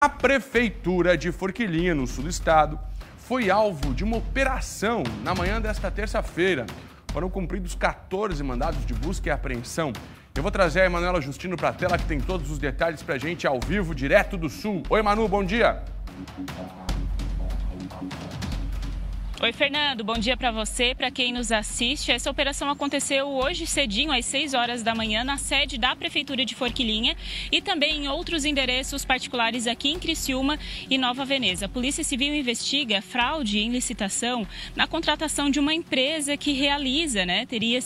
A Prefeitura de Forquilinha, no sul do estado, foi alvo de uma operação na manhã desta terça-feira. Foram cumpridos 14 mandados de busca e apreensão. Eu vou trazer a Emanuela Justino para a tela, que tem todos os detalhes para a gente ao vivo, direto do sul. Oi, Manu, bom dia. Oi, Fernando, bom dia para você, para quem nos assiste. Essa operação aconteceu hoje cedinho, às 6 horas da manhã, na sede da Prefeitura de Forquilinha e também em outros endereços particulares aqui em Criciúma e Nova Veneza. A Polícia Civil investiga fraude em licitação na contratação de uma empresa que realiza, teria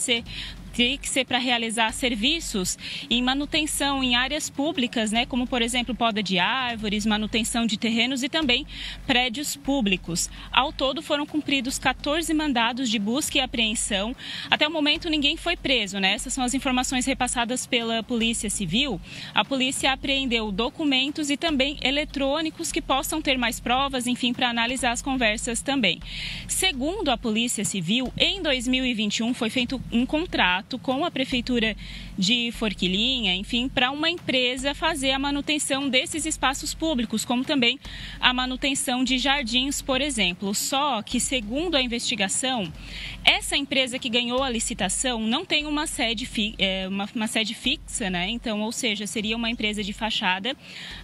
que ser para realizar serviços em manutenção em áreas públicas, como por exemplo poda de árvores, manutenção de terrenos e também prédios públicos. Ao todo foram cumpridos 14 mandados de busca e apreensão. Até o momento ninguém foi preso, Essas são as informações repassadas pela Polícia Civil. A polícia apreendeu documentos e também eletrônicos que possam ter mais provas, enfim, para analisar as conversas também. Segundo a Polícia Civil, em 2021 foi feito um contrato com a Prefeitura de Forquilinha, enfim, para uma empresa fazer a manutenção desses espaços públicos, como também a manutenção de jardins, por exemplo. Só que, segundo a investigação, essa empresa que ganhou a licitação não tem uma sede fixa, Então, ou seja, seria uma empresa de fachada.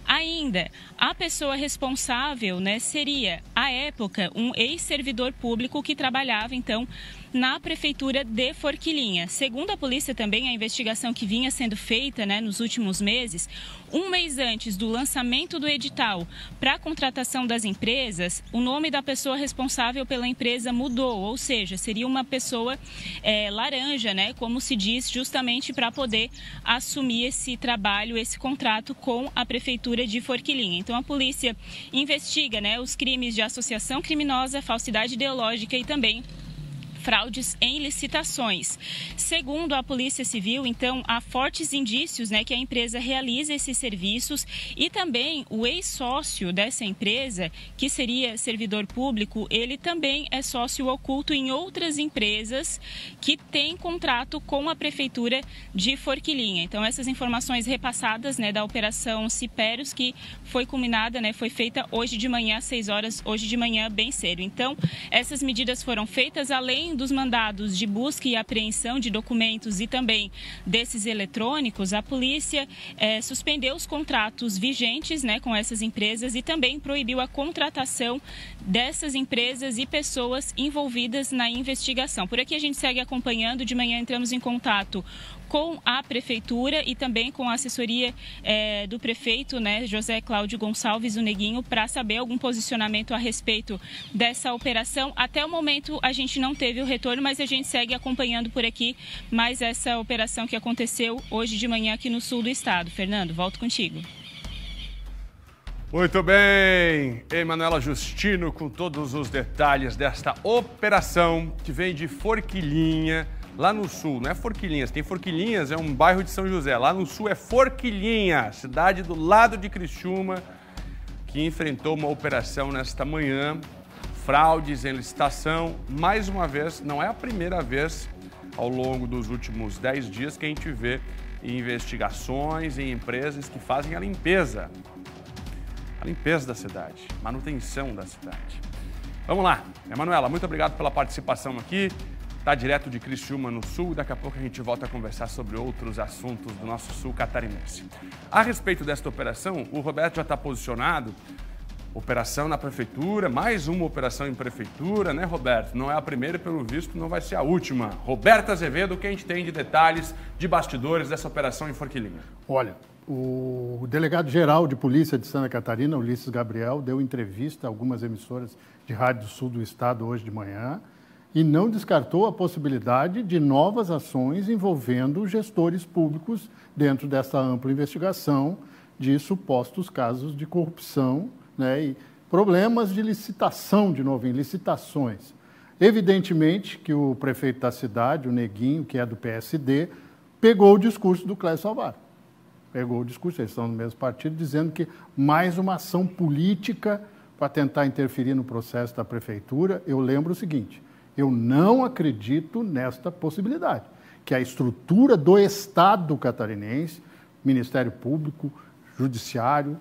Ainda, a pessoa responsável, seria, à época, um ex-servidor público que trabalhava, então, na Prefeitura de Forquilinha. Segundo a polícia também, a investigação que vinha sendo feita nos últimos meses, um mês antes do lançamento do edital para a contratação das empresas, o nome da pessoa responsável pela empresa mudou, ou seja, seria uma pessoa laranja, como se diz, justamente para poder assumir esse trabalho, esse contrato com a Prefeitura de Forquilinha. Então a polícia investiga os crimes de associação criminosa, falsidade ideológica e também fraudes em licitações. Segundo a Polícia Civil, então, há fortes indícios que a empresa realiza esses serviços e também o ex-sócio dessa empresa, que seria servidor público, ele também é sócio oculto em outras empresas que têm contrato com a Prefeitura de Forquilinha. Então, essas informações repassadas da Operação Cipérios, que foi culminada, foi feita hoje de manhã, às 6 horas, hoje de manhã, bem cedo. Então, essas medidas foram feitas além dos mandados de busca e apreensão de documentos e também desses eletrônicos. A polícia suspendeu os contratos vigentes com essas empresas e também proibiu a contratação dessas empresas e pessoas envolvidas na investigação. Por aqui a gente segue acompanhando. De manhã entramos em contato com a Prefeitura e também com a assessoria do prefeito, José Cláudio Gonçalves, o Neguinho, para saber algum posicionamento a respeito dessa operação. Até o momento a gente não teve o retorno, mas a gente segue acompanhando por aqui mais essa operação que aconteceu hoje de manhã aqui no sul do estado. Fernando, volto contigo. Muito bem, Emanuela Justino com todos os detalhes desta operação que vem de Forquilinha, lá no sul. Não é Forquilinhas, tem Forquilinhas, é um bairro de São José. Lá no sul é Forquilinha, cidade do lado de Criciúma, que enfrentou uma operação nesta manhã, fraudes em licitação. Mais uma vez, não é a primeira vez ao longo dos últimos 10 dias que a gente vê investigações em empresas que fazem a limpeza da cidade, manutenção da cidade. Vamos lá, Emanuela, muito obrigado pela participação aqui. Está direto de Criciúma, no sul. Daqui a pouco a gente volta a conversar sobre outros assuntos do nosso sul catarinense. A respeito desta operação, o Roberto já está posicionado. Operação na Prefeitura, mais uma operação em Prefeitura, Roberto? Não é a primeira e, pelo visto, não vai ser a última. Roberto Azevedo, o que a gente tem de detalhes, de bastidores dessa operação em Forquilinha? Olha, o delegado-geral de polícia de Santa Catarina, Ulisses Gabriel, deu entrevista a algumas emissoras de rádio do sul do estado hoje de manhã e não descartou a possibilidade de novas ações envolvendo gestores públicos dentro dessa ampla investigação de supostos casos de corrupção, e problemas de licitação, de novo, em licitações. Evidentemente que o prefeito da cidade, o Neguinho, que é do PSD, pegou o discurso do Clécio Salvar. Pegou o discurso, eles estão no mesmo partido, dizendo que mais uma ação política para tentar interferir no processo da prefeitura. Eu lembro o seguinte, eu não acredito nesta possibilidade, que a estrutura do Estado catarinense, Ministério Público, Judiciário,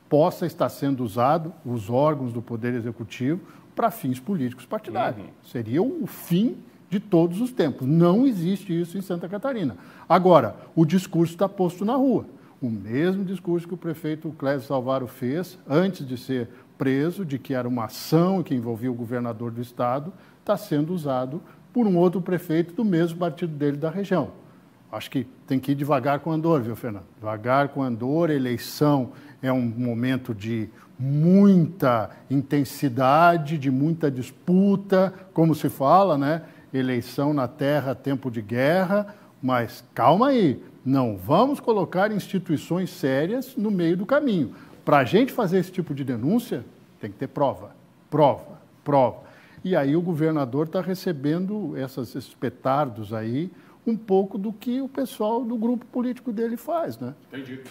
possa estar sendo usado, os órgãos do Poder Executivo, para fins políticos partidários. Seria o fim de todos os tempos. Não existe isso em Santa Catarina. Agora, o discurso está posto na rua. O mesmo discurso que o prefeito Clésio Salvaro fez antes de ser preso, de que era uma ação que envolvia o governador do estado, está sendo usado por um outro prefeito do mesmo partido dele da região. Acho que tem que ir devagar com o andor, viu, Fernando? Devagar com o andor, eleição é um momento de muita intensidade, de muita disputa, como se fala, né? Eleição na terra, tempo de guerra, mas calma aí, não vamos colocar instituições sérias no meio do caminho. Para a gente fazer esse tipo de denúncia, tem que ter prova, prova, prova. E aí o governador está recebendo esses petardos aí, um pouco do que o pessoal do grupo político dele faz, né? Entendi.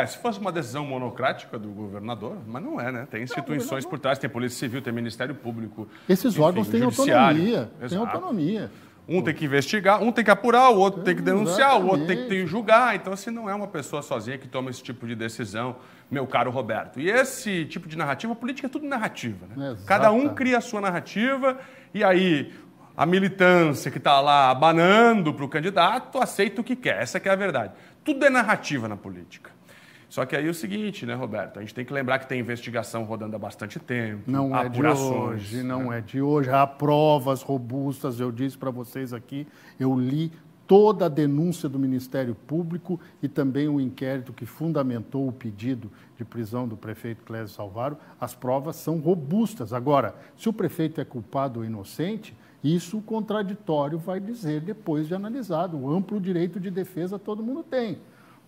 Se fosse uma decisão monocrática do governador, mas não é, né? Tem instituições por trás, tem Polícia Civil, tem Ministério Público. Esses órgãos têm autonomia, têm autonomia. Um tem que investigar, um tem que apurar, o outro tem que denunciar, o outro tem que julgar. Então, assim, não é uma pessoa sozinha que toma esse tipo de decisão, meu caro Roberto. E esse tipo de narrativa, a política é tudo narrativa, né? Cada um cria a sua narrativa e aí a militância que está lá abanando para o candidato aceita o que quer. Essa que é a verdade. Tudo é narrativa na política. Só que aí é o seguinte, né, Roberto? A gente tem que lembrar que tem investigação rodando há bastante tempo, não apurações. É de hoje, não é de hoje. Há provas robustas, eu disse para vocês aqui, eu li toda a denúncia do Ministério Público e também o inquérito que fundamentou o pedido de prisão do prefeito Clésio Salvaro. As provas são robustas. Agora, se o prefeito é culpado ou inocente, isso o contraditório vai dizer depois de analisado. O amplo direito de defesa todo mundo tem.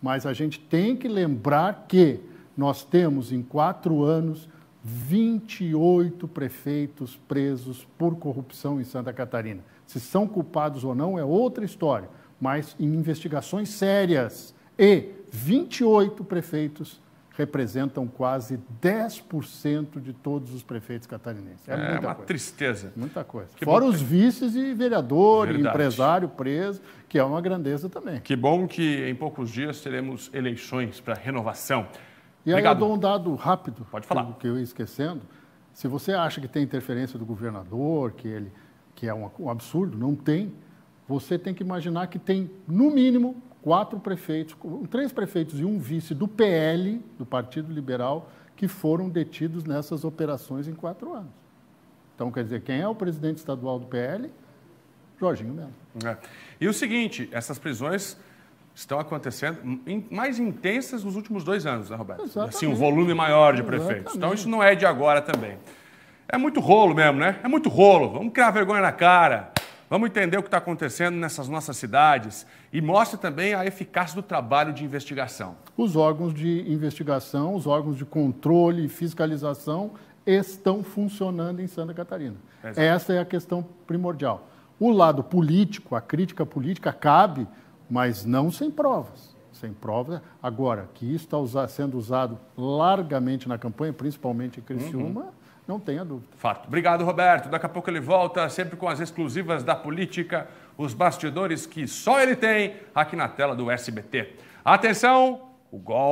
Mas a gente tem que lembrar que nós temos, em 4 anos, 28 prefeitos presos por corrupção em Santa Catarina. Se são culpados ou não é outra história, mas em investigações sérias. E 28 prefeitos representam quase 10% de todos os prefeitos catarinenses. É uma coisa. Tristeza. Muita coisa. Fora os vices e vereador, e empresário preso, que é uma grandeza também. Que bom que em poucos dias teremos eleições para renovação. E aí eu dou um dado rápido. Pode falar. Que eu ia esquecendo. Se você acha que tem interferência do governador, que é um absurdo, não tem. Você tem que imaginar que tem, no mínimo, 3 prefeitos e um vice do PL, do Partido Liberal, que foram detidos nessas operações em 4 anos. Então, quer dizer, quem é o presidente estadual do PL? Jorginho Melo. E o seguinte, essas prisões estão acontecendo mais intensas nos últimos 2 anos, né, Roberto? Exatamente. Assim, um volume maior de prefeitos. Então, isso não é de agora também. É muito rolo mesmo, né? É muito rolo. Vamos criar vergonha na cara. Vamos entender o que está acontecendo nessas nossas cidades e mostra também a eficácia do trabalho de investigação. Os órgãos de investigação, os órgãos de controle e fiscalização estão funcionando em Santa Catarina. Exato. Essa é a questão primordial. O lado político, a crítica política cabe, mas não sem provas. Sem provas. Agora, que isso está sendo usado largamente na campanha, principalmente em Criciúma, não tenha dúvida. Fato. Obrigado, Roberto. Daqui a pouco ele volta, sempre com as exclusivas da política, os bastidores que só ele tem aqui na tela do SBT. Atenção, o golpe.